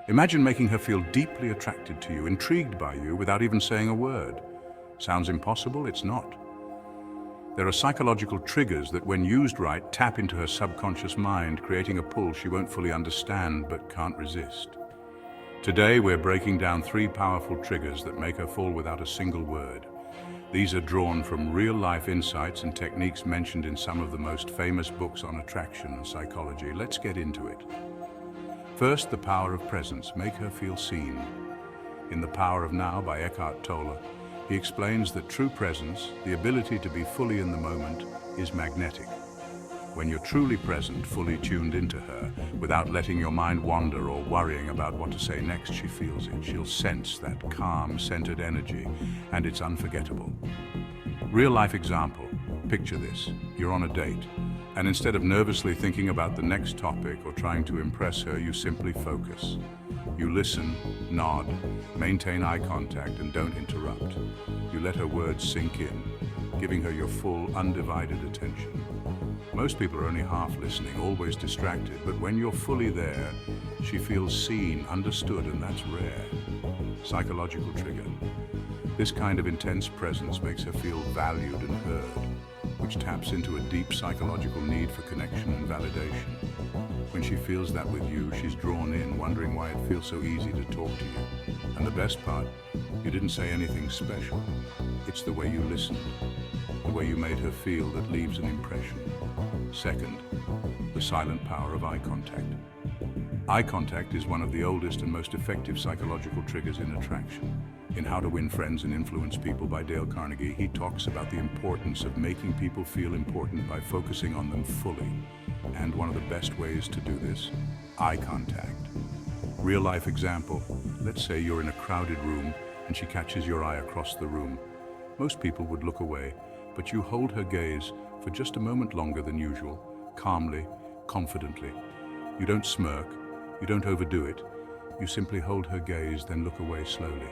Imagine making her feel deeply attracted to you, intrigued by you, without even saying a word. Sounds impossible? It's not. There are psychological triggers that, when used right, tap into her subconscious mind, creating a pull she won't fully understand but can't resist. Today, we're breaking down 3 powerful triggers that make her fall without a single word. These are drawn from real-life insights and techniques mentioned in some of the most famous books on attraction and psychology. Let's get into it. First, the power of presence. Make her feel seen. In The Power of Now by Eckhart Tolle, he explains that true presence, the ability to be fully in the moment, is magnetic. When you're truly present, fully tuned into her, without letting your mind wander or worrying about what to say next, she feels it. She'll sense that calm, centered energy, and it's unforgettable. Real-life example. Picture this. You're on a date, and instead of nervously thinking about the next topic or trying to impress her, you simply focus. You listen, nod, maintain eye contact, and don't interrupt. You let her words sink in, giving her your full, undivided attention. Most people are only half listening, always distracted, but when you're fully there, she feels seen, understood, and that's rare. Psychological trigger. This kind of intense presence makes her feel valued and heard, which taps into a deep psychological need for connection and validation. When she feels that with you, she's drawn in, wondering why it feels so easy to talk to you. And the best part, you didn't say anything special. It's the way you listened, the way you made her feel that leaves an impression. Second, the silent power of eye contact. Eye contact is one of the oldest and most effective psychological triggers in attraction. In How to Win Friends and Influence People by Dale Carnegie, he talks about the importance of making people feel important by focusing on them fully. And one of the best ways to do this, eye contact. Real-life example. Let's say you're in a crowded room and she catches your eye across the room. Most people would look away, but you hold her gaze for just a moment longer than usual, calmly, confidently. You don't smirk, you don't overdo it. You simply hold her gaze, then look away slowly.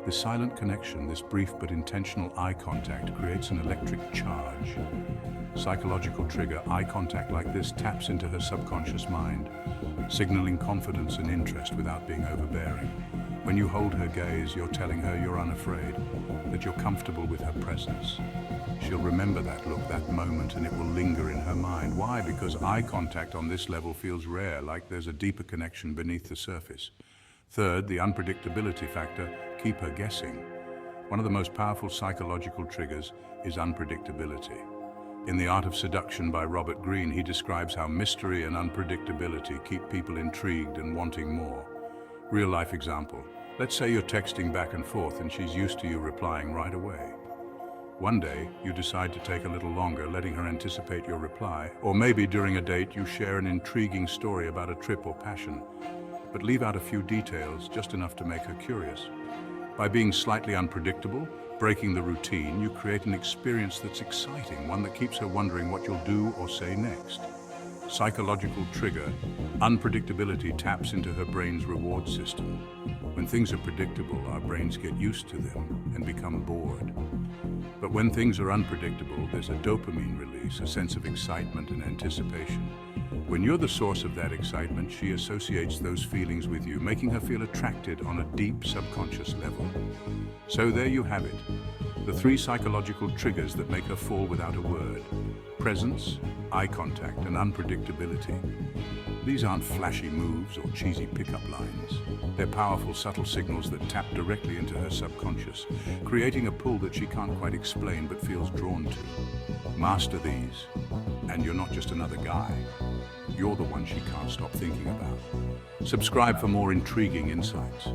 This silent connection, this brief but intentional eye contact, creates an electric charge. Psychological trigger. Eye contact like this taps into her subconscious mind, signaling confidence and interest without being overbearing. When you hold her gaze, you're telling her you're unafraid, that you're comfortable with her presence. She'll remember that look, that moment, and it will linger in her mind. Why? Because eye contact on this level feels rare, like there's a deeper connection beneath the surface. Third, the unpredictability factor. Keep her guessing. One of the most powerful psychological triggers is unpredictability. In The Art of Seduction by Robert Greene, he describes how mystery and unpredictability keep people intrigued and wanting more. Real-life example. Let's say you're texting back and forth and she's used to you replying right away. One day, you decide to take a little longer, letting her anticipate your reply. Or maybe during a date, you share an intriguing story about a trip or passion, but leave out a few details, just enough to make her curious. By being slightly unpredictable, breaking the routine, you create an experience that's exciting, one that keeps her wondering what you'll do or say next. Psychological trigger. Unpredictability taps into her brain's reward system. When things are predictable, our brains get used to them and become bored. But when things are unpredictable, there's a dopamine release, a sense of excitement and anticipation. When you're the source of that excitement, she associates those feelings with you, making her feel attracted on a deep subconscious level. So there you have it, the 3 psychological triggers that make her fall without a word. Presence, eye contact, and unpredictability. These aren't flashy moves or cheesy pickup lines. They're powerful, subtle signals that tap directly into her subconscious, creating a pull that she can't quite explain but feels drawn to. Master these, and you're not just another guy. You're the one she can't stop thinking about. Subscribe for more intriguing insights.